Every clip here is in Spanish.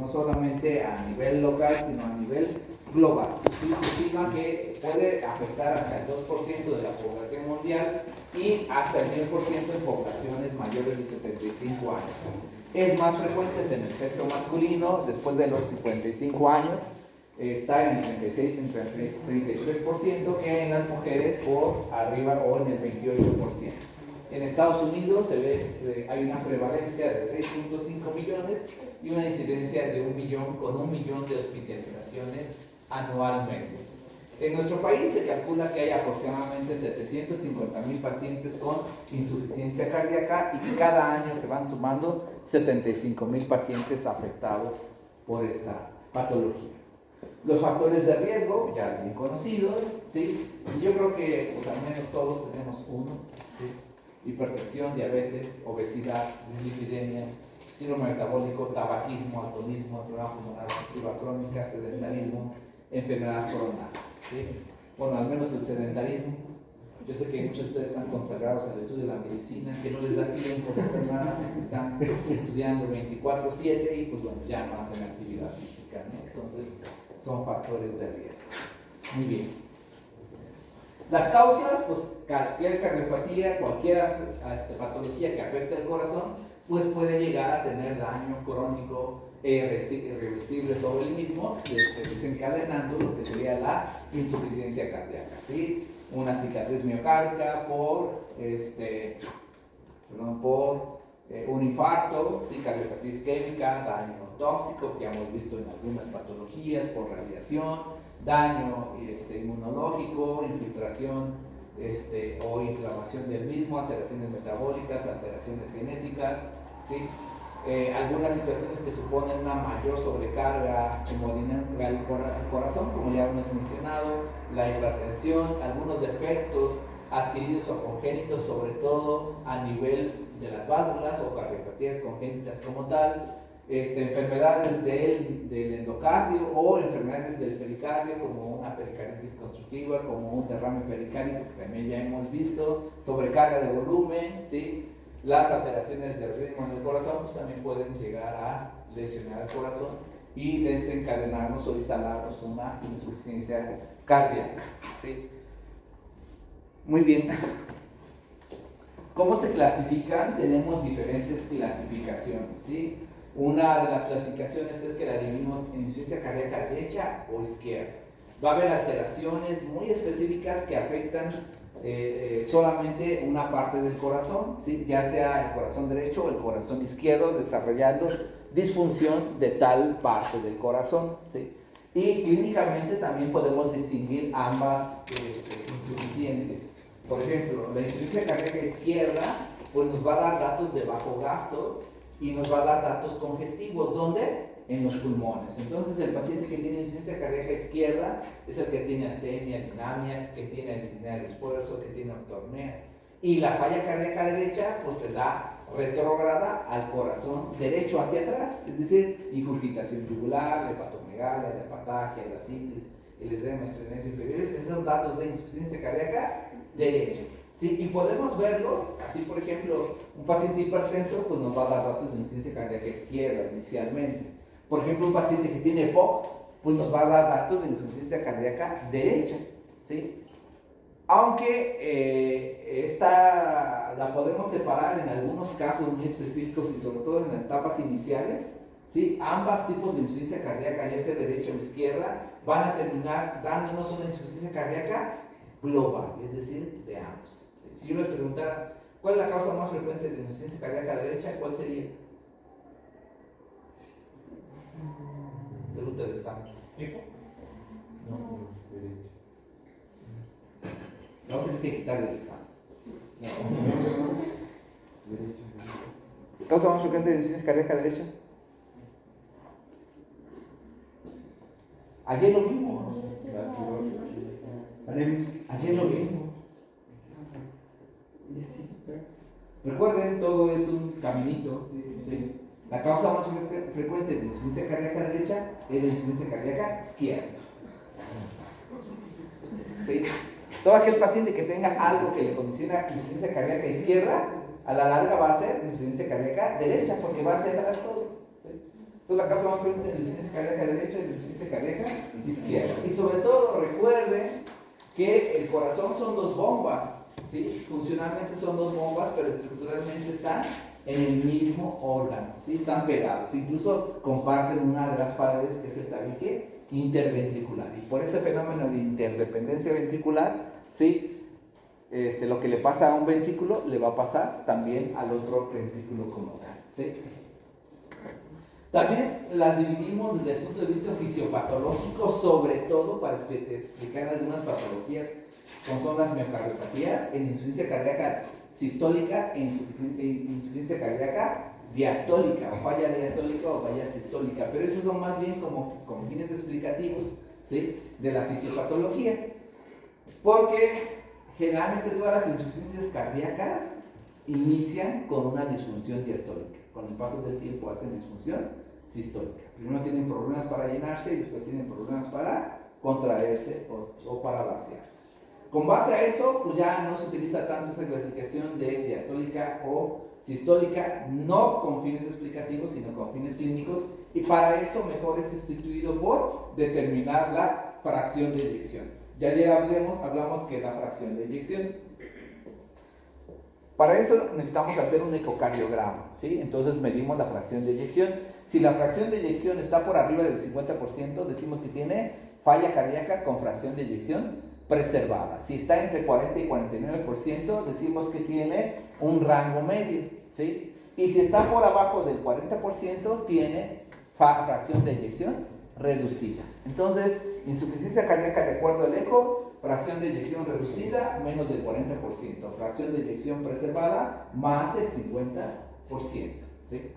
no solamente a nivel local, sino a nivel global. Y se estima que puede afectar hasta el 2% de la población mundial y hasta el 10% en poblaciones mayores de 75 años. Es más frecuente en el sexo masculino, después de los 55 años, está en el 36, entre el 33%, que en las mujeres por arriba o en el 28%. En Estados Unidos hay una prevalencia de 6.5 millones y una incidencia de 1 millón, con 1 millón de hospitalizaciones anualmente. En nuestro país se calcula que hay aproximadamente 750,000 pacientes con insuficiencia cardíaca y que cada año se van sumando 75,000 pacientes afectados por esta patología. Los factores de riesgo, ya bien conocidos, ¿sí? Y yo creo que pues, al menos todos tenemos uno, ¿sí? Hipertensión, diabetes, obesidad, dislipidemia, síndrome metabólico, tabaquismo, alcoholismo, enfermedad pulmonar obstructiva crónica, sedentarismo, enfermedad coronal, ¿sí? Bueno, al menos el sedentarismo. Yo sé que muchos de ustedes están consagrados al estudio de la medicina, que no les da tiempo de hacer nada, están estudiando 24/7 y pues bueno, ya no hacen actividad física, ¿no? Entonces, son factores de riesgo. Muy bien. Las causas, pues cualquier cardiopatía, cualquier patología que afecte el corazón, pues puede llegar a tener daño crónico irreversible sobre el mismo, desencadenando lo que sería la insuficiencia cardíaca, ¿sí? Una cicatriz miocárdica por un infarto, ¿sí? Cardiopatía isquémica, daño tóxico que hemos visto en algunas patologías por radiación, daño inmunológico, infiltración o inflamación del mismo, alteraciones metabólicas, alteraciones genéticas, ¿sí? Algunas situaciones que suponen una mayor sobrecarga hemodinámica al corazón, como ya hemos mencionado, la hipertensión, algunos defectos adquiridos o congénitos, sobre todo a nivel de las válvulas o cardiopatías congénitas como tal, enfermedades del endocardio o enfermedades del pericardio, como una pericarditis constructiva, como un derrame pericárdico, que también ya hemos visto, sobrecarga de volumen, ¿sí? Las alteraciones del ritmo en el corazón pues también pueden llegar a lesionar el corazón y desencadenarnos o instalarnos una insuficiencia cardíaca, ¿sí? Muy bien. ¿Cómo se clasifican? Tenemos diferentes clasificaciones, ¿sí? Una de las clasificaciones es que la dividimos en insuficiencia cardíaca derecha o izquierda. Va a haber alteraciones muy específicas que afectan solamente una parte del corazón, ¿sí? Ya sea el corazón derecho o el corazón izquierdo, desarrollando disfunción de tal parte del corazón, ¿sí? Y clínicamente también podemos distinguir ambas insuficiencias. Por ejemplo, la insuficiencia cardíaca izquierda pues nos va a dar datos de bajo gasto y nos va a dar datos congestivos. ¿Dónde? En los pulmones. Entonces el paciente que tiene insuficiencia cardíaca izquierda es el que tiene astenia, dinamia, que tiene disnea de esfuerzo, que tiene octornea. Y la falla cardíaca derecha pues se da retrógrada al corazón derecho hacia atrás, es decir, ingurgitación yugular, hepatomegalia, la hepatagia, la ascitis, el edema estreñido inferiores. Esos son datos de insuficiencia cardíaca derecha. Sí, y podemos verlos, así por ejemplo, un paciente hipertenso pues nos va a dar datos de insuficiencia cardíaca izquierda inicialmente. Por ejemplo, un paciente que tiene EPOC, pues nos va a dar datos de insuficiencia cardíaca derecha, ¿sí? Aunque esta la podemos separar en algunos casos muy específicos y sobre todo en las etapas iniciales, ¿sí? Ambas tipos de insuficiencia cardíaca, ya sea derecha o izquierda, van a terminar dándonos una insuficiencia cardíaca global, es decir, de ambos. ¿Sí? Si yo les preguntara, ¿cuál es la causa más frecuente de insuficiencia cardíaca derecha? ¿Cuál sería? Pregunta del examen. No, derecha. Vamos a tener que quitar del examen. ¿Causa más frecuente de insuficiencia cardíaca derecha? Ayer lo vimos. Ayer lo vimos. Recuerden, todo es un caminito. ¿Sí? La causa más frecuente de insuficiencia cardíaca derecha es la insuficiencia cardíaca izquierda. ¿Sí? Todo aquel paciente que tenga algo que le condiciona insuficiencia cardíaca izquierda, a la larga va a ser insuficiencia cardíaca derecha, porque va a ser todo. ¿Sí? Entonces la causa más frecuente es la insuficiencia cardíaca derecha y la insuficiencia cardíaca izquierda. Y sobre todo recuerden que el corazón son dos bombas, ¿sí? Funcionalmente son dos bombas, pero estructuralmente están en el mismo órgano, ¿sí? Están pegados, incluso comparten una de las paredes que es el tabique interventricular. Y por ese fenómeno de interdependencia ventricular, ¿sí? Lo que le pasa a un ventrículo le va a pasar también al otro ventrículo como tal, ¿sí? También las dividimos desde el punto de vista fisiopatológico, sobre todo para explicar algunas patologías, como son las miocardiopatías, en insuficiencia cardíaca sistólica e insuficiencia cardíaca diastólica, o falla diastólica o falla sistólica, pero esos son más bien como fines explicativos, ¿sí? De la fisiopatología, porque generalmente todas las insuficiencias cardíacas inician con una disfunción diastólica, con el paso del tiempo hacen disfunción sistólica. Primero tienen problemas para llenarse y después tienen problemas para contraerse o para vaciarse. Con base a eso, pues ya no se utiliza tanto esa clasificación de diastólica o sistólica, no con fines explicativos, sino con fines clínicos, y para eso mejor es sustituido por determinar la fracción de eyección. Ya ayer hablamos que la fracción de eyección. Para eso necesitamos hacer un ecocardiograma, ¿sí? Entonces medimos la fracción de eyección. Si la fracción de eyección está por arriba del 50%, decimos que tiene falla cardíaca con fracción de eyección preservada. Si está entre 40 y 49%, decimos que tiene un rango medio, ¿sí? Y si está por abajo del 40%, tiene fracción de eyección reducida. Entonces, insuficiencia cardíaca de acuerdo al eco, fracción de eyección reducida, menos del 40%. Fracción de eyección preservada, más del 50%. ¿Sí?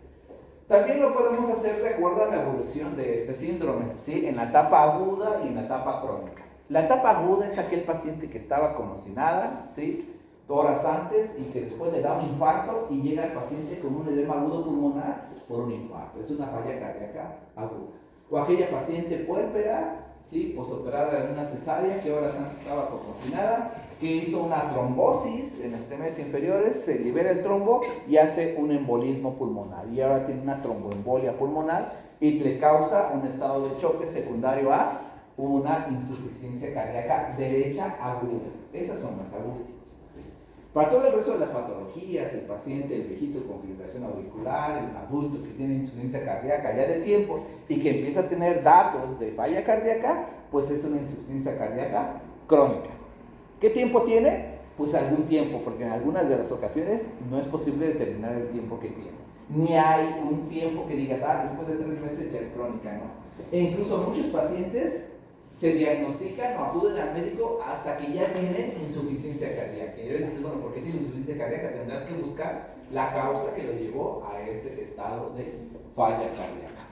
También lo podemos hacer de acuerdo a la evolución de este síndrome, ¿sí? En la etapa aguda y en la etapa crónica. La etapa aguda es aquel paciente que estaba como si nada, ¿sí? Horas antes y que después le da un infarto y llega el paciente con un edema agudo pulmonar por un infarto. Es una falla cardíaca aguda. O aquella paciente puérpera, ¿sí? Posoperada de una cesárea que horas antes estaba como si nada, que hizo una trombosis en los temes inferiores, se libera el trombo y hace un embolismo pulmonar. Y ahora tiene una tromboembolia pulmonar y le causa un estado de choque secundario a una insuficiencia cardíaca derecha aguda. Esas son las agudas. Para todo el resto de las patologías, el paciente, el viejito con fibrilación auricular, el adulto que tiene insuficiencia cardíaca ya de tiempo y que empieza a tener datos de falla cardíaca, pues es una insuficiencia cardíaca crónica. ¿Qué tiempo tiene? Pues algún tiempo, porque en algunas de las ocasiones no es posible determinar el tiempo que tiene. Ni hay un tiempo que digas, después de 3 meses ya es crónica, ¿no? E incluso muchos pacientes se diagnostican o acuden al médico hasta que ya tienen insuficiencia cardíaca. Y yo les digo, bueno, ¿por qué tiene insuficiencia cardíaca? Tendrás que buscar la causa que lo llevó a ese estado de falla cardíaca.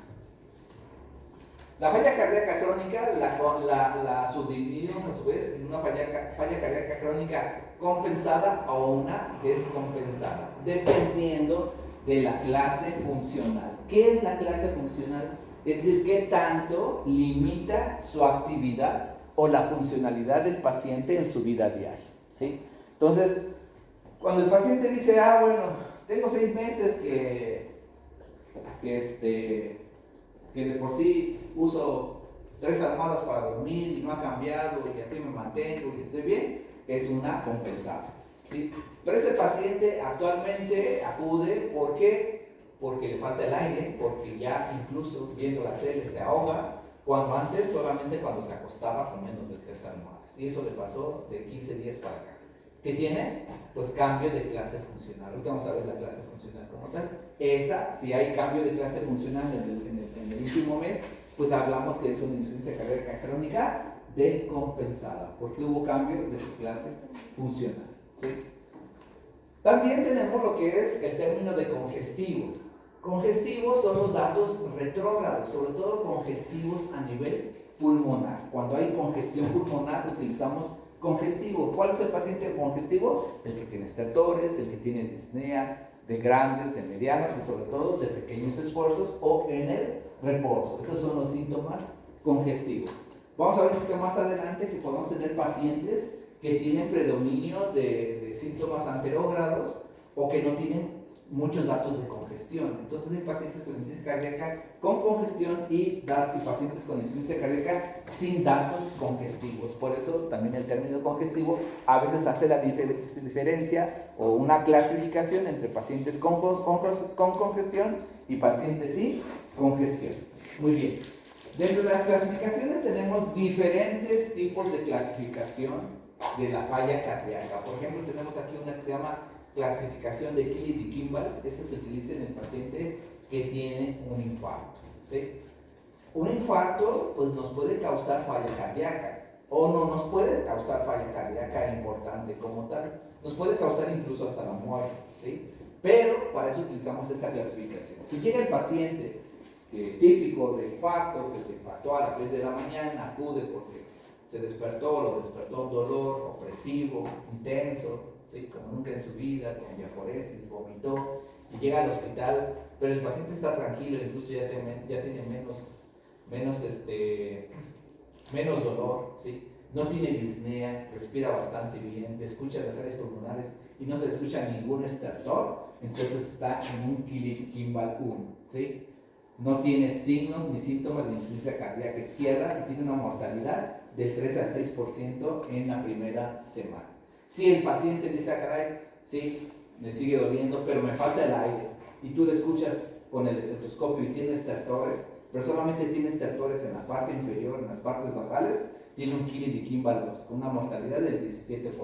La falla cardíaca crónica la subdividimos a su vez en una falla cardíaca crónica compensada o una descompensada, dependiendo de la clase funcional. ¿Qué es la clase funcional? Es decir, qué tanto limita su actividad o la funcionalidad del paciente en su vida diaria, ¿sí? Entonces, cuando el paciente dice, bueno, tengo 6 meses que de por sí uso 3 almohadas para dormir y no ha cambiado y así me mantengo y estoy bien, es una compensada, ¿sí? Pero ese paciente actualmente acude, ¿por qué? Porque le falta el aire, porque ya incluso viendo la tele se ahoga, cuando antes solamente cuando se acostaba con menos de 3 almohadas. Y eso le pasó de 15 días para acá. ¿Qué tiene? Pues cambio de clase funcional. Ahorita vamos a ver la clase funcional como tal. Esa, si hay cambio de clase funcional en el último mes, pues hablamos que es una insuficiencia cardíaca crónica descompensada, porque hubo cambio de su clase funcional, ¿sí? También tenemos lo que es el término de congestivo. Congestivos son los datos retrógrados, sobre todo congestivos a nivel pulmonar. Cuando hay congestión pulmonar utilizamos congestivo. ¿Cuál es el paciente congestivo? El que tiene estertores, el que tiene disnea de grandes, de medianos y sobre todo de pequeños esfuerzos o en el reposo. Esos son los síntomas congestivos. Vamos a ver un poquito más adelante que podemos tener pacientes que tienen predominio de síntomas anterógrados o que no tienen muchos datos de congestión. Entonces hay pacientes con insuficiencia cardíaca con congestión y pacientes con insuficiencia cardíaca sin datos congestivos. Por eso también el término congestivo a veces hace la diferencia o una clasificación entre pacientes con congestión y pacientes sin congestión. Muy bien. Dentro de las clasificaciones tenemos diferentes tipos de clasificación de la falla cardíaca. Por ejemplo, tenemos aquí una que se llama clasificación de Killick y Kimball. Esa se utiliza en el paciente que tiene un infarto, ¿sí? Un infarto pues nos puede causar falla cardíaca o no nos puede causar falla cardíaca importante como tal. Nos puede causar incluso hasta la muerte, ¿sí? Pero para eso utilizamos esta clasificación. Si llega el paciente típico de infarto, que se infartó a las 6 de la mañana, acude porque se despertó, lo despertó un dolor opresivo, intenso, ¿sí? Como nunca en su vida, con diaforesis, vomitó, y llega al hospital, pero el paciente está tranquilo, incluso ya tiene menos dolor, ¿sí? No tiene disnea, respira bastante bien, le escucha las áreas pulmonares y no se le escucha ningún estertor, entonces está en un Killick-Kimball 1, ¿sí? No tiene signos ni síntomas de insuficiencia cardíaca izquierda y tiene una mortalidad del 3 al 6% en la primera semana. Si el paciente dice, ah, caray, sí, me sigue doliendo, pero me falta el aire, y tú le escuchas con el estetoscopio y tiene estertores, pero solamente tiene estertores en la parte inferior, en las partes basales, tiene un Killick-Kimball 2, con una mortalidad del 17%.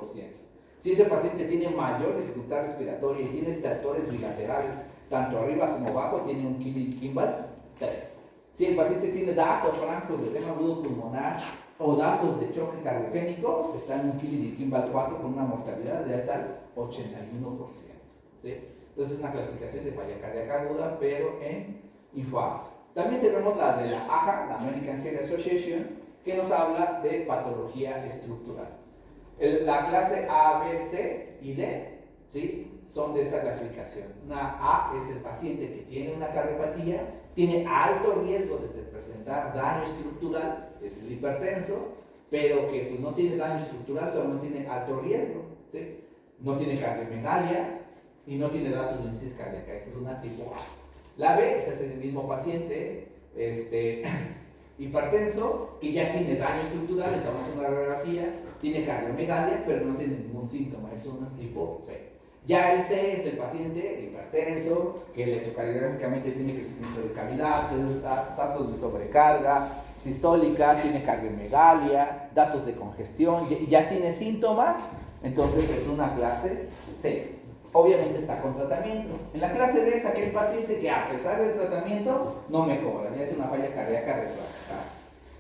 Si ese paciente tiene mayor dificultad respiratoria y tiene estertores bilaterales, tanto arriba como abajo, tiene un Killick-Kimball 3. Si el paciente tiene datos francos de edema agudo pulmonar o datos de choque cardiogénico, está en un Killick-Kimball 4 con una mortalidad de hasta el 81%. ¿Sí? Entonces es una clasificación de falla cardíaca aguda, pero en infarto. También tenemos la de la AHA, la American Heart Association, que nos habla de patología estructural. La clase A, B, C y D, ¿sí?, son de esta clasificación. Una A es el paciente que tiene una cardiopatía, tiene alto riesgo de presentar daño estructural, es el hipertenso, pero que pues, no tiene daño estructural, solo no tiene alto riesgo, ¿sí? No tiene cardiomegalia y no tiene datos de insuficiencia cardíaca. Esa es una tipo A. La B, ese es el mismo paciente hipertenso que ya tiene daño estructural, le tomamos una radiografía, tiene cardiomegalia, pero no tiene ningún síntoma, es un tipo B. Ya el C es el paciente hipertenso, que electrocardiográficamente tiene crecimiento de cavidad, datos de sobrecarga sistólica, tiene cardiomegalia, datos de congestión, ya tiene síntomas, entonces es una clase C. Obviamente está con tratamiento. En la clase D es aquel paciente que a pesar del tratamiento no mejora, ya es una falla cardíaca retrasada.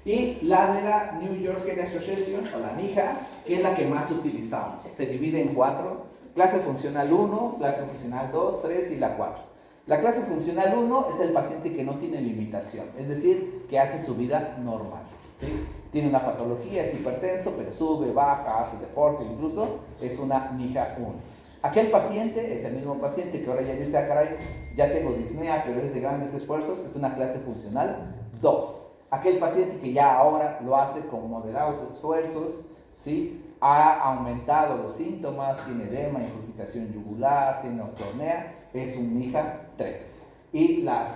Y la de la New York Heart Association, o la NIHA, que es la que más utilizamos. Se divide en 4. Clase funcional 1, clase funcional 2, 3 y la 4. La clase funcional 1 es el paciente que no tiene limitación, es decir, que hace su vida normal, ¿sí? Tiene una patología, es hipertenso, pero sube, baja, hace deporte, incluso es una NIHA 1. Aquel paciente es el mismo paciente que ahora ya dice, ah, caray, ya tengo disnea, pero es de grandes esfuerzos, es una clase funcional 2. Aquel paciente que ya ahora lo hace con moderados esfuerzos, ¿sí?, ha aumentado los síntomas, tiene edema, ingurgitación yugular, tiene ortornea, es un NIHA 3. Y la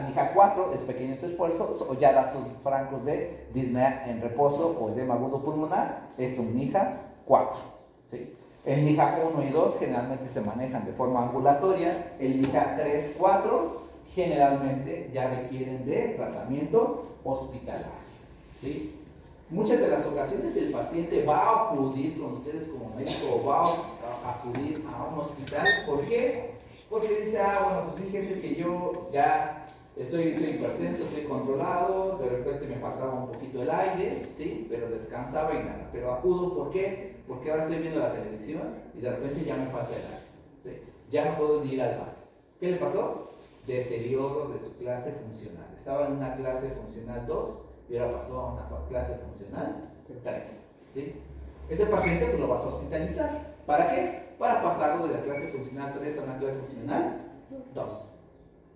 NIHA 4 es pequeños esfuerzos o ya datos francos de disnea en reposo o edema agudo pulmonar, es un NIHA 4. ¿Sí? El NIHA 1 y 2 generalmente se manejan de forma ambulatoria, el NIHA 3, 4 generalmente ya requieren de tratamiento hospitalario. ¿Sí? Muchas de las ocasiones el paciente va a acudir con ustedes como médico o va a acudir a un hospital. ¿Por qué? Porque dice, bueno, pues fíjese que yo ya soy hipertenso, estoy controlado, de repente me faltaba un poquito el aire, ¿sí? Pero descansaba y nada. Pero acudo, ¿por qué? Porque ahora estoy viendo la televisión y de repente ya me falta el aire, ¿sí? Ya no puedo ni ir al baño. ¿Qué le pasó? Deterioro de su clase funcional. Estaba en una clase funcional 2 y ahora pasó a una clase funcional 3, ¿sí? Ese paciente pues lo vas a hospitalizar. ¿Para qué? Para pasarlo de la clase funcional 3 a una clase funcional 2,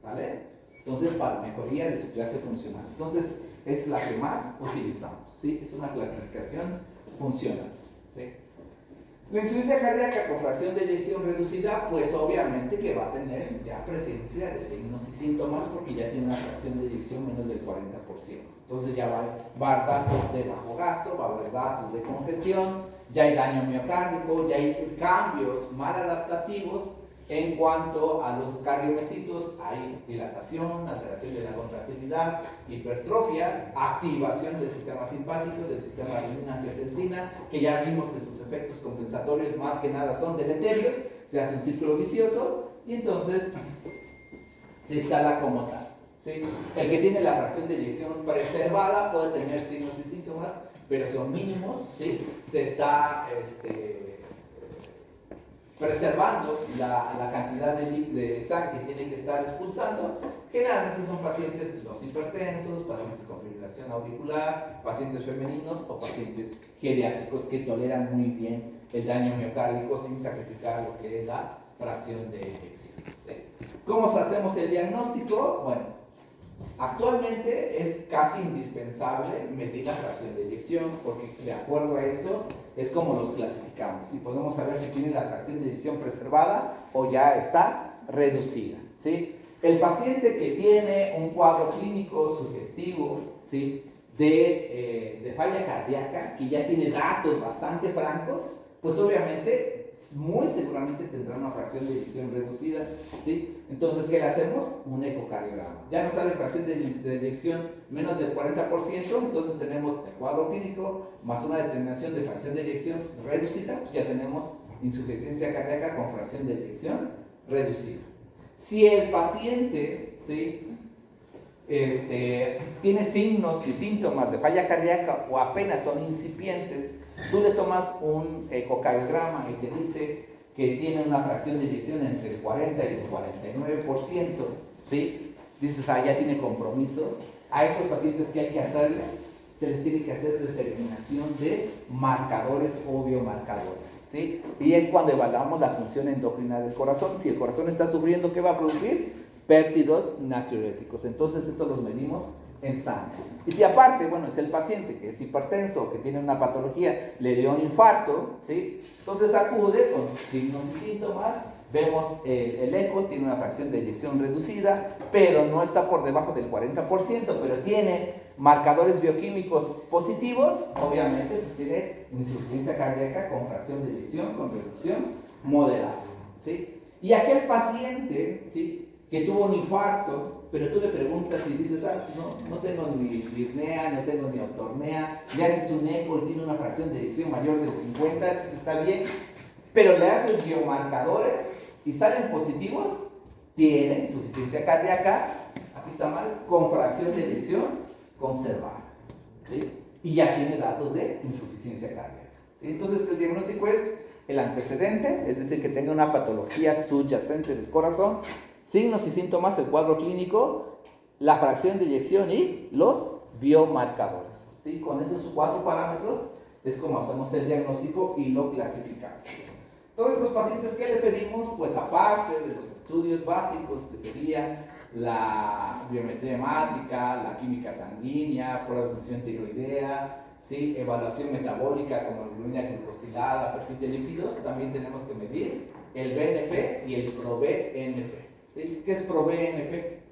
¿sale? Entonces, para mejoría de su clase funcional. Entonces, es la que más utilizamos, ¿sí? Es una clasificación funcional, ¿sí? La insuficiencia cardíaca con fracción de eyección reducida, pues obviamente que va a tener ya presencia de signos y síntomas porque ya tiene una fracción de eyección menos del 40%. Entonces ya va a haber datos de bajo gasto, va a haber datos de congestión, ya hay daño miocárdico, ya hay cambios maladaptativos. En cuanto a los cardiomecitos, hay dilatación, alteración de la contractilidad, hipertrofia, activación del sistema simpático, del sistema renina-angiotensina, que ya vimos que sus efectos compensatorios más que nada son deleterios, se hace un ciclo vicioso y entonces se instala como tal. ¿Sí? El que tiene la fracción de eyección preservada puede tener signos y síntomas, pero son mínimos, ¿sí? Se está preservando la cantidad de sangre que tiene que estar expulsando. Generalmente son pacientes los hipertensos, pacientes con fibrilación auricular, pacientes femeninos o pacientes geriátricos que toleran muy bien el daño miocárdico sin sacrificar lo que es la fracción de eyección. ¿Sí? ¿Cómo hacemos el diagnóstico? Bueno, actualmente es casi indispensable medir la fracción de eyección porque de acuerdo a eso es como los clasificamos y podemos saber si tiene la fracción de eyección preservada o ya está reducida. ¿Sí? El paciente que tiene un cuadro clínico sugestivo, ¿sí?, de falla cardíaca, que ya tiene datos bastante francos, pues obviamente muy seguramente tendrá una fracción de eyección reducida, ¿sí? Entonces, ¿qué le hacemos? Un ecocardiograma. Ya nos sale fracción de eyección menos del 40%, entonces tenemos el cuadro clínico más una determinación de fracción de eyección reducida, pues ya tenemos insuficiencia cardíaca con fracción de eyección reducida. Si el paciente, ¿sí?, tiene signos y síntomas de falla cardíaca o apenas son incipientes, tú le tomas un ecocardiograma y te dice que tiene una fracción de eyección entre el 40 y el 49%, ¿sí? Dices, ya tiene compromiso. A estos pacientes, ¿qué hay que hacerles? Se les tiene que hacer determinación de marcadores o biomarcadores, ¿sí? Y es cuando evaluamos la función endocrina del corazón. Si el corazón está sufriendo, ¿qué va a producir? Péptidos natriuréticos. Entonces, estos los medimos en sangre. Y si aparte, bueno, es el paciente que es hipertenso, que tiene una patología, le dio un infarto, ¿sí? Entonces acude con signos y síntomas, vemos el eco, tiene una fracción de eyección reducida, pero no está por debajo del 40%, pero tiene marcadores bioquímicos positivos, obviamente pues tiene insuficiencia cardíaca con fracción de eyección, con reducción moderada, ¿sí? Y aquel paciente, ¿sí?, que tuvo un infarto, pero tú le preguntas y dices, no tengo ni disnea, no tengo ni autornea, le haces un eco y tiene una fracción de eyección mayor del 50, está bien, pero le haces biomarcadores y salen positivos, tiene insuficiencia cardíaca, aquí está mal, con fracción de eyección conservada, ¿sí? Y ya tiene datos de insuficiencia cardíaca, ¿sí? Entonces el diagnóstico es el antecedente, es decir, que tenga una patología subyacente del corazón, signos y síntomas, el cuadro clínico, la fracción de eyección y los biomarcadores, ¿sí? Con esos 4 parámetros es como hacemos el diagnóstico y lo clasificamos. Todos estos pacientes, ¿qué le pedimos? Pues aparte de los estudios básicos, que sería la biometría hemática, la química sanguínea, prueba de función tiroidea, ¿sí?, evaluación metabólica como hemoglobina glucosilada, perfil de lípidos, también tenemos que medir el BNP y el ProBNP. ¿Sí? ¿Qué es ProBNP?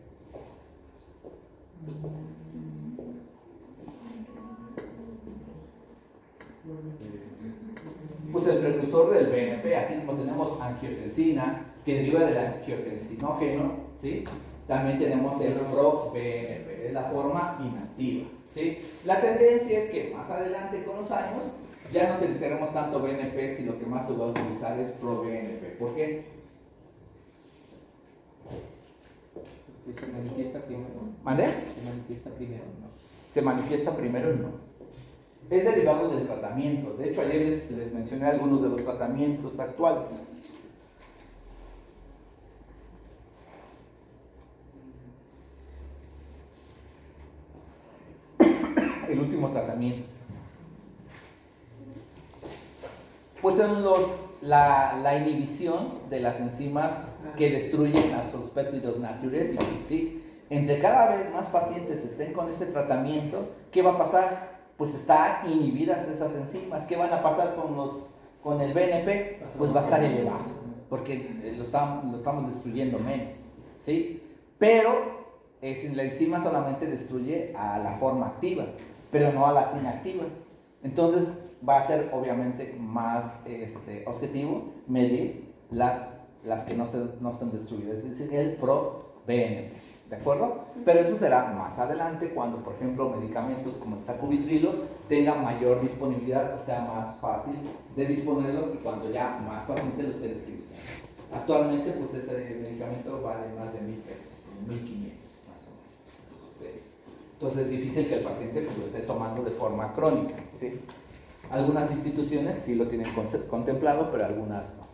Pues el precursor del BNP, así como tenemos angiotensina, que deriva del angiotensinógeno, ¿sí?, también tenemos el ProBNP, es la forma inactiva, ¿sí? La tendencia es que más adelante con los años ya no utilizaremos tanto BNP, sino que más se va a utilizar es ProBNP. ¿Por qué? ¿Se manifiesta primero? ¿Mande? ¿Se manifiesta primero? No. Se manifiesta primero, no. Es derivado del tratamiento. De hecho, ayer les mencioné algunos de los tratamientos actuales. El último tratamiento. Pues son la inhibición de las enzimas que destruyen a sus péptidos natriuréticos, ¿sí? Entre cada vez más pacientes estén con ese tratamiento, ¿qué va a pasar? Pues están inhibidas esas enzimas. ¿Qué van a pasar con los con el BNP, pues va a estar elevado, porque lo estamos destruyendo menos, ¿sí? Pero la enzima solamente destruye a la forma activa, pero no a las inactivas. Entonces va a ser obviamente más objetivo medir las que no están destruidas, es decir, el pro-BNP, ¿de acuerdo? Pero eso será más adelante cuando, por ejemplo, medicamentos como el sacubitrilo tengan mayor disponibilidad, o sea, más fácil de disponerlo y cuando ya más pacientes lo estén utilizando. Actualmente, pues ese medicamento vale más de $1,000, como 1,500 más o menos. Entonces es difícil que el paciente pues, lo esté tomando de forma crónica, ¿sí? Algunas instituciones sí lo tienen contemplado, pero algunas no.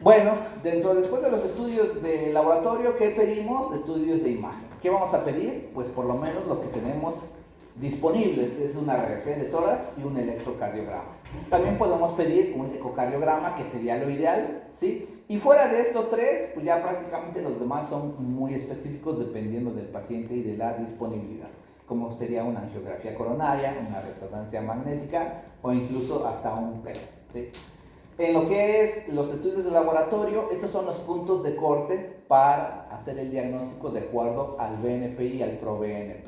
Bueno, después de los estudios de laboratorio, ¿qué pedimos? Estudios de imagen. ¿Qué vamos a pedir? Pues por lo menos lo que tenemos disponibles es una radiografía de tórax y un electrocardiograma. También podemos pedir un ecocardiograma, que sería lo ideal, ¿sí? Y fuera de estos tres, pues ya prácticamente los demás son muy específicos dependiendo del paciente y de la disponibilidad, como sería una angiografía coronaria, una resonancia magnética o incluso hasta un PET, ¿sí? En lo que es los estudios de laboratorio, estos son los puntos de corte para hacer el diagnóstico de acuerdo al BNP y al ProBNP.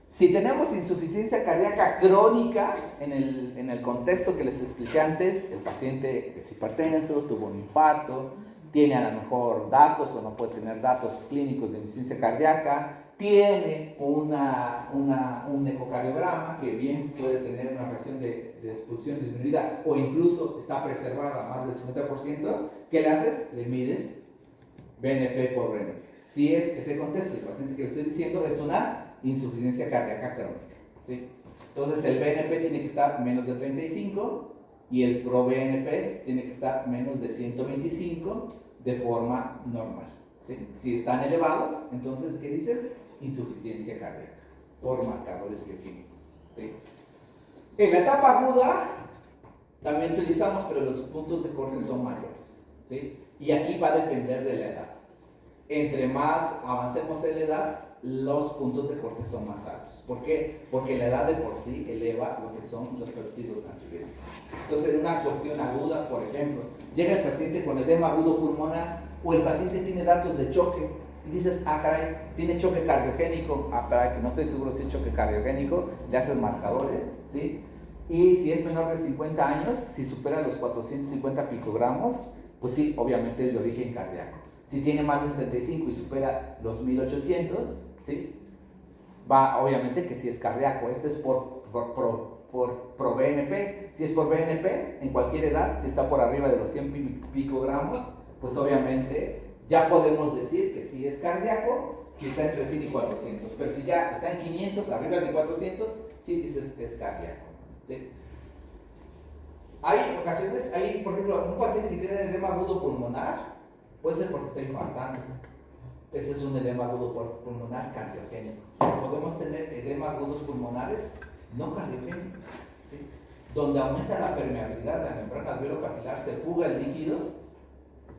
Si tenemos insuficiencia cardíaca crónica, en el contexto que les expliqué antes, el paciente es hipertenso, tuvo un infarto, tiene a lo mejor datos o no puede tener datos clínicos de insuficiencia cardíaca, tiene un ecocardiograma que bien puede tener una fracción de expulsión disminuida o incluso está preservada más del 50%, ¿qué le haces? Le mides BNP por BNP. Si es ese contexto, el paciente que le estoy diciendo es una insuficiencia cardíaca crónica, ¿sí? Entonces el BNP tiene que estar menos de 35 y el ProBNP tiene que estar menos de 125 de forma normal, ¿sí? Si están elevados, entonces, ¿qué dices? Insuficiencia cardíaca por marcadores bioquímicos, ¿sí? En la etapa aguda también utilizamos, pero los puntos de corte son mayores, ¿sí? Y aquí va a depender de la edad. Entre más avancemos en la edad, los puntos de corte son más altos. ¿Por qué? Porque la edad de por sí eleva lo que son los péptidos natriuréticos. Entonces, en una cuestión aguda, por ejemplo, llega el paciente con edema agudo pulmonar o el paciente tiene datos de choque y dices, ah, caray, tiene choque cardiogénico, ah, caray, que no estoy seguro si es choque cardiogénico, le haces marcadores, ¿sí? Y si es menor de 50 años, si supera los 450 picogramos, pues sí, obviamente es de origen cardíaco. Si tiene más de 75 y supera los 1800, ¿sí? Va, obviamente que si es cardíaco. Este es por BNP. Si es por BNP, en cualquier edad, si está por arriba de los 100 picogramos, pues obviamente ya podemos decir que sí es cardíaco, si está entre 100 y 400. Pero si ya está en 500, arriba de 400, sí dices es cardíaco, ¿sí? Hay ocasiones, por ejemplo, un paciente que tiene edema agudo pulmonar, puede ser porque está infartando. Ese es un edema agudo pulmonar cardiogénico. Podemos tener edema agudos pulmonares no cardiogénicos, ¿sí? Donde aumenta la permeabilidad de la membrana alveolo-capilar, se fuga el líquido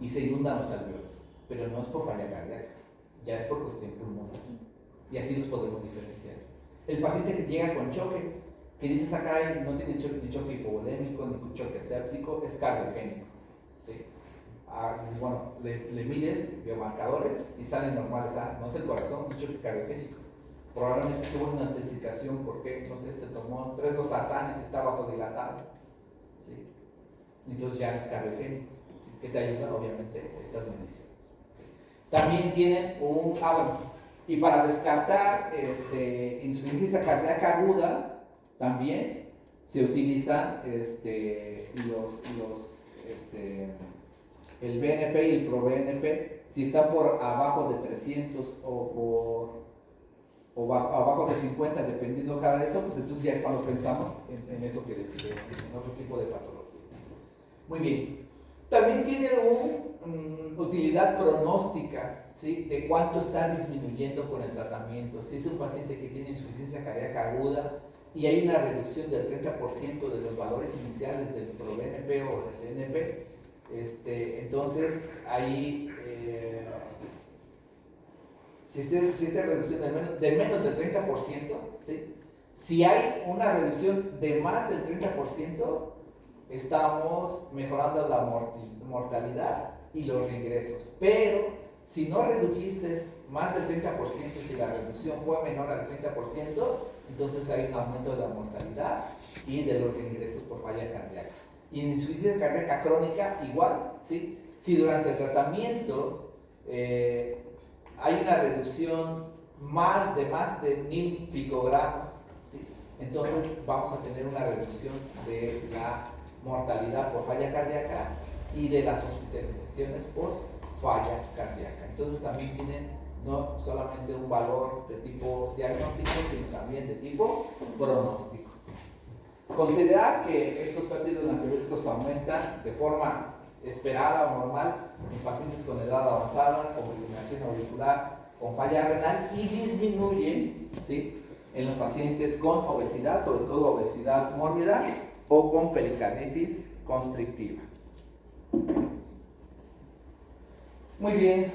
y se inundan los alveolos. Pero no es por falla cardíaca, ya es por cuestión pulmonar. Y así los podemos diferenciar. El paciente que llega con choque, que dices acá no tiene ni choque hipovolémico ni choque séptico, es cardiogénico, ¿sí? Dices, bueno, le mides biomarcadores y salen normales. No es el corazón, un choque cardiogénico. Probablemente tuvo una intoxicación porque, no sé, se tomó 3 losartanes y está vasodilatado, ¿sí? Entonces ya no es cardiogénico. ¿Sí? ¿Qué te ayuda? Obviamente estas mediciones, ¿sí? También tienen y para descartar insuficiencia cardíaca aguda, también se utilizan el BNP y el ProBNP. Si está por abajo de 300 o abajo de 50, dependiendo cada de eso, pues entonces ya cuando pensamos en eso que en otro tipo de patología. Muy bien. También tiene una utilidad pronóstica, ¿sí? De cuánto está disminuyendo con el tratamiento. Si es un paciente que tiene insuficiencia cardíaca aguda y hay una reducción del 30% de los valores iniciales del ProBNP o del NP, entonces ahí si esta reducción de menos del 30%, ¿sí? Si hay una reducción de más del 30%, estamos mejorando la mortalidad y los reingresos. Pero si no redujiste más del 30%, si la reducción fue menor al 30%, entonces hay un aumento de la mortalidad y de los reingresos por falla cardíaca. Y en insuficiencia cardíaca crónica, igual, ¿sí? Si durante el tratamiento hay una reducción más de 1000 picogramos, ¿sí? Entonces vamos a tener una reducción de la mortalidad por falla cardíaca y de las hospitalizaciones por falla cardíaca. Entonces también tienen no solamente un valor de tipo diagnóstico, sino también de tipo pronóstico. Considerar que estos péptidos natriúricos aumentan de forma esperada o normal en pacientes con edad avanzada, con fibrilación auricular, con falla renal, y disminuyen, ¿sí?, en los pacientes con obesidad, sobre todo obesidad mórbida o con pericarditis constrictiva. Muy bien,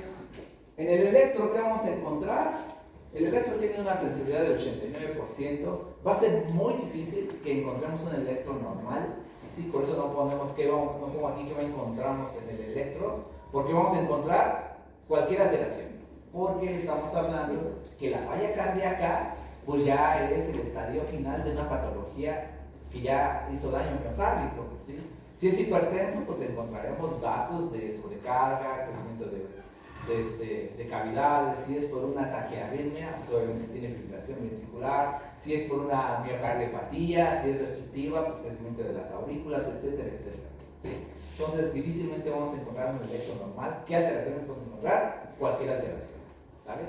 en el electro, ¿qué vamos a encontrar? El electro tiene una sensibilidad del 89%. Va a ser muy difícil que encontremos un electro normal, ¿sí? Por eso no ponemos no pongo aquí que encontramos en el electro, porque vamos a encontrar cualquier alteración, porque estamos hablando que la falla cardíaca pues ya es el estadio final de una patología que ya hizo daño miocárdico, ¿sí? Si es hipertenso, pues encontraremos datos de sobrecarga, crecimiento de cavidades. Si es por una taquiarritmia, pues obviamente tiene fibrilación ventricular. Si es por una miocardiopatía, si es restrictiva, pues crecimiento de las aurículas, etcétera, etcétera, ¿sí? Entonces, difícilmente vamos a encontrar un electro normal. ¿Qué alteraciones podemos encontrar? Cualquier alteración, ¿vale?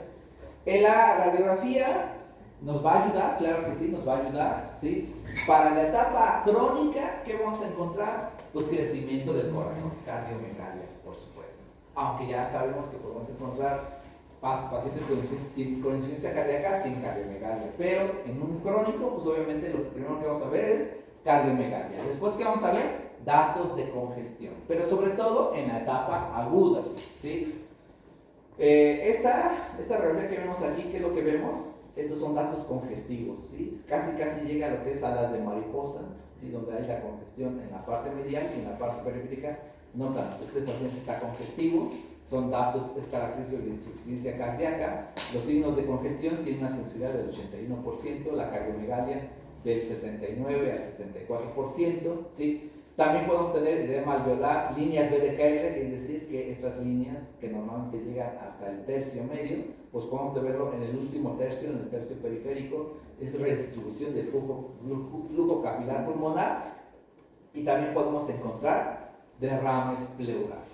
En la radiografía nos va a ayudar, claro que sí, nos va a ayudar, ¿sí? Para la etapa crónica, ¿qué vamos a encontrar? Pues crecimiento del corazón, cardiomegalia, por supuesto. Aunque ya sabemos que podemos encontrar pacientes con insuficiencia cardíaca sin cardiomegalia, pero en un crónico, pues obviamente lo primero que vamos a ver es cardiomegalia. Después, ¿qué vamos a ver? Datos de congestión, pero sobre todo en la etapa aguda, ¿sí? Esta radiografía que vemos aquí, ¿qué es lo que vemos? Estos son datos congestivos, ¿sí? Casi llega a lo que es alas de mariposa, ¿sí? Donde hay la congestión en la parte medial y en la parte periférica no tanto. Este paciente está congestivo, son datos, es característico de insuficiencia cardíaca. Los signos de congestión tienen una sensibilidad del 81%, la cardiomegalia del 79 al 64%, ¿sí? También podemos tener edema alveolar, líneas B de Kegler, es decir, que estas líneas que normalmente llegan hasta el tercio medio, pues podemos verlo en el último tercio, en el tercio periférico, es redistribución del flujo capilar pulmonar, y también podemos encontrar derrames pleurales,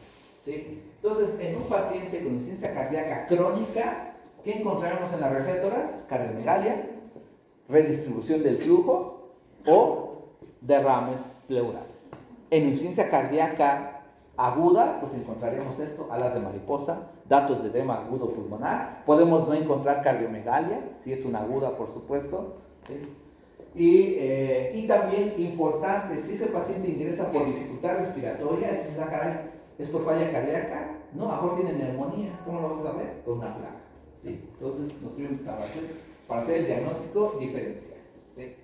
¿sí? Entonces, en un paciente con insuficiencia cardíaca crónica, ¿qué encontraremos en la radiografía de tórax? Cardiomegalia, redistribución del flujo o derrames pleurales. En insuficiencia cardíaca aguda, pues encontraremos esto, alas de mariposa, datos de edema agudo pulmonar. Podemos no encontrar cardiomegalia, si es una aguda, por supuesto, ¿sí? Y también importante, si ese paciente ingresa por dificultad respiratoria, dices, ah, caray, es por falla cardíaca, no, a lo mejor tiene neumonía. ¿Cómo lo vas a saber? Por una placa, ¿sí? Entonces nos sirve para hacer el diagnóstico diferencial, ¿sí?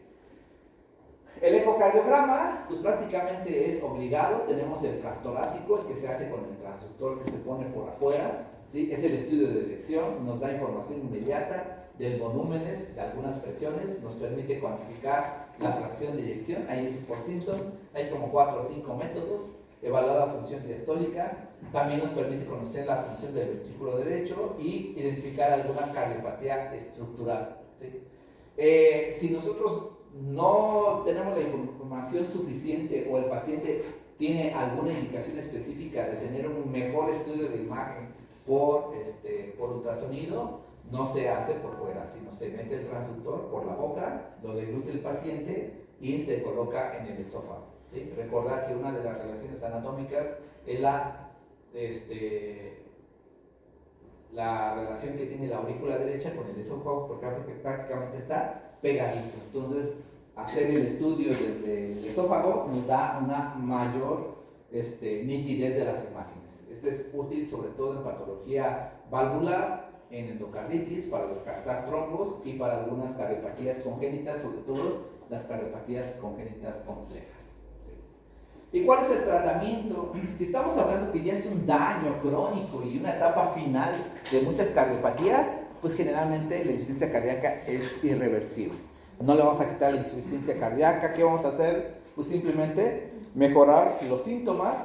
El ecocardiograma, pues prácticamente es obligado. Tenemos el transtorácico, el que se hace con el transductor que se pone por afuera, ¿sí? Es el estudio de dirección, nos da información inmediata de volúmenes, de algunas presiones, nos permite cuantificar la fracción de eyección. Ahí dice por Simpson, hay como 4 o 5 métodos. Evaluar la función diastólica, también nos permite conocer la función del ventrículo derecho y identificar alguna cardiopatía estructural, ¿sí? Si nosotros no tenemos la información suficiente o el paciente tiene alguna indicación específica de tener un mejor estudio de imagen por ultrasonido, no se hace por fuera, sino se mete el transductor por la boca, lo deglute el paciente y se coloca en el esófago, ¿sí? Recordar que una de las relaciones anatómicas es la relación que tiene la aurícula derecha con el esófago, porque prácticamente está pegadito. Entonces, hacer el estudio desde el esófago nos da una mayor nitidez de las imágenes. Este es útil sobre todo en patología valvular, en endocarditis, para descartar trombos y para algunas cardiopatías congénitas, sobre todo las cardiopatías congénitas complejas, ¿sí? ¿Y cuál es el tratamiento? Si estamos hablando que ya es un daño crónico y una etapa final de muchas cardiopatías, pues generalmente la insuficiencia cardíaca es irreversible. No le vamos a quitar la insuficiencia cardíaca. ¿Qué vamos a hacer? Pues simplemente mejorar los síntomas,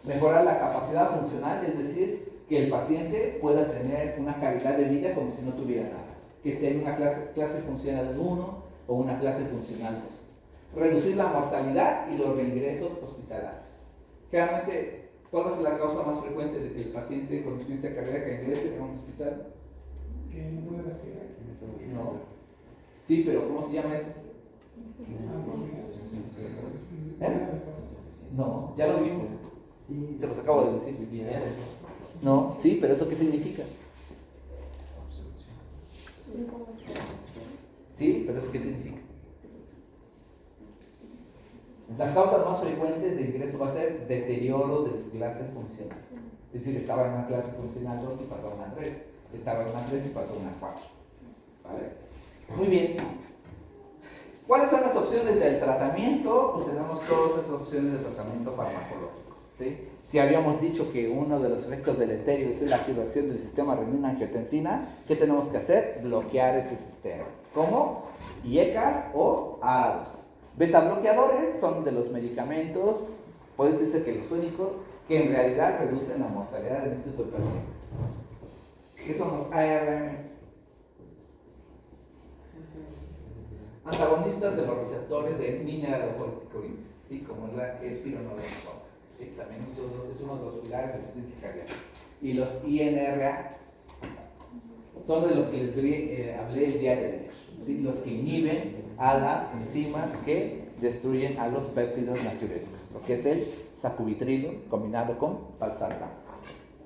mejorar la capacidad funcional, es decir, que el paciente pueda tener una calidad de vida como si no tuviera nada. Que esté en una clase funcional 1 o una clase funcional 2. Reducir la mortalidad y los reingresos hospitalarios. Generalmente, ¿cuál va a ser la causa más frecuente de que el paciente con insuficiencia cardíaca ingrese a un hospital? Que no puede respirar. No. Sí, pero ¿cómo se llama eso? No, ya lo vimos. Se los acabo de decir. No, sí, pero ¿eso qué significa? Sí, pero ¿eso qué significa? Las causas más frecuentes de ingreso va a ser deterioro de su clase funcional. Es decir, estaba en una clase funcional 2 y pasó a una 3. Estaba en una 3 y pasó a una 4. ¿Vale? Muy bien. ¿Cuáles son las opciones del tratamiento? Pues tenemos todas esas opciones de tratamiento farmacológico. ¿Sí? Si habíamos dicho que uno de los efectos deleterios es la activación del sistema renina-angiotensina, ¿qué tenemos que hacer? Bloquear ese sistema. ¿Cómo? IECAS o ARADOS. Beta-bloqueadores son de los medicamentos, puede decirse que los únicos, que en realidad reducen la mortalidad en este tipo de pacientes. ¿Qué son los ARM? Antagonistas de los receptores de mineralocorticoides, ¿sí? Como la espironolactona. Sí, también es uno de los pilares de la insuficiencia cardíaca. Y los INRA son de los que les hablé el día de ayer, ¿sí? Los que inhiben a las enzimas que destruyen a los péptidos natriuréticos, lo que es el sacubitrilo combinado con valsartán.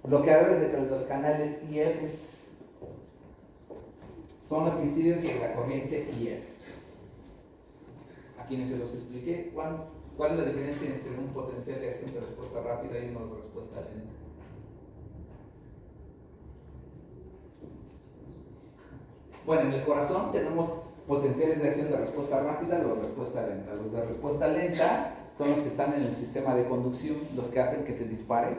Bloqueadores de los canales IF son los que inciden sobre la corriente IF. A quienes se los expliqué, ¿cuál es la diferencia entre un potencial de acción de respuesta rápida y uno de respuesta lenta? Bueno, en el corazón tenemos potenciales de acción de respuesta rápida o de respuesta lenta. Los de respuesta lenta son los que están en el sistema de conducción, los que hacen que se dispare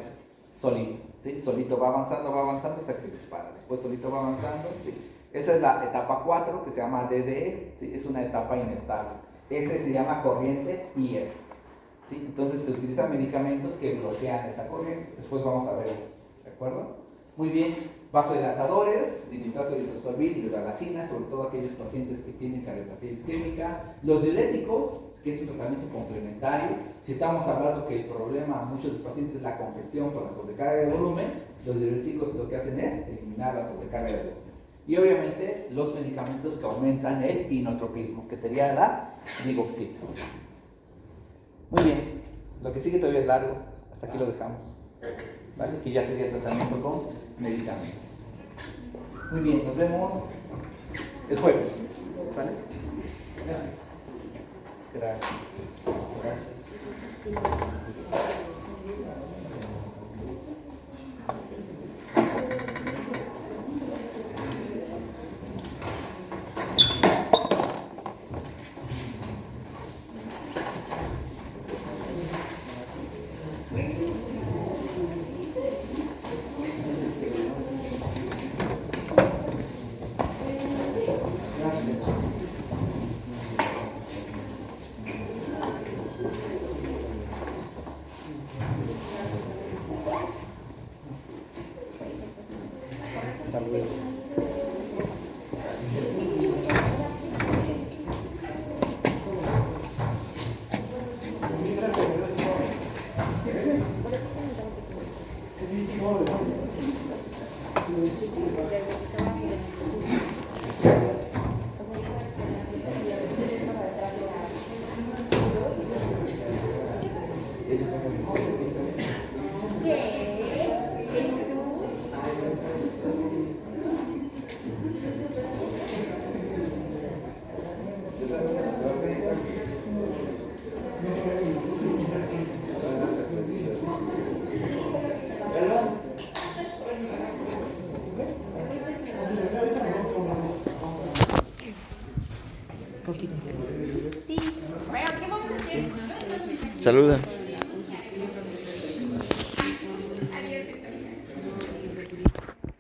solito. ¿Sí? Solito va avanzando hasta que se dispara. Después solito va avanzando. ¿Sí? Esa es la etapa 4 que se llama DDE. ¿Sí? Es una etapa inestable. Ese se llama corriente IF. ¿Sí? Entonces se utilizan medicamentos que bloquean esa corriente. Después vamos a verlos. ¿De acuerdo? Muy bien. Vasodilatadores, nitrato de isosorbit, hidrolazina, sobre todo aquellos pacientes que tienen cardiopatía isquémica. Los diuréticos, que es un tratamiento complementario. Si estamos hablando que el problema a muchos de los pacientes es la congestión por la sobrecarga de volumen, los diuréticos lo que hacen es eliminar la sobrecarga de volumen. Y obviamente los medicamentos que aumentan el inotropismo, que sería la digoxina. Muy bien, lo que sigue todavía es largo, hasta aquí lo dejamos. ¿Vale? Que ya sería tratamiento con medicamentos. Muy bien, nos vemos el jueves. ¿Vale? Gracias. Gracias. Saluda.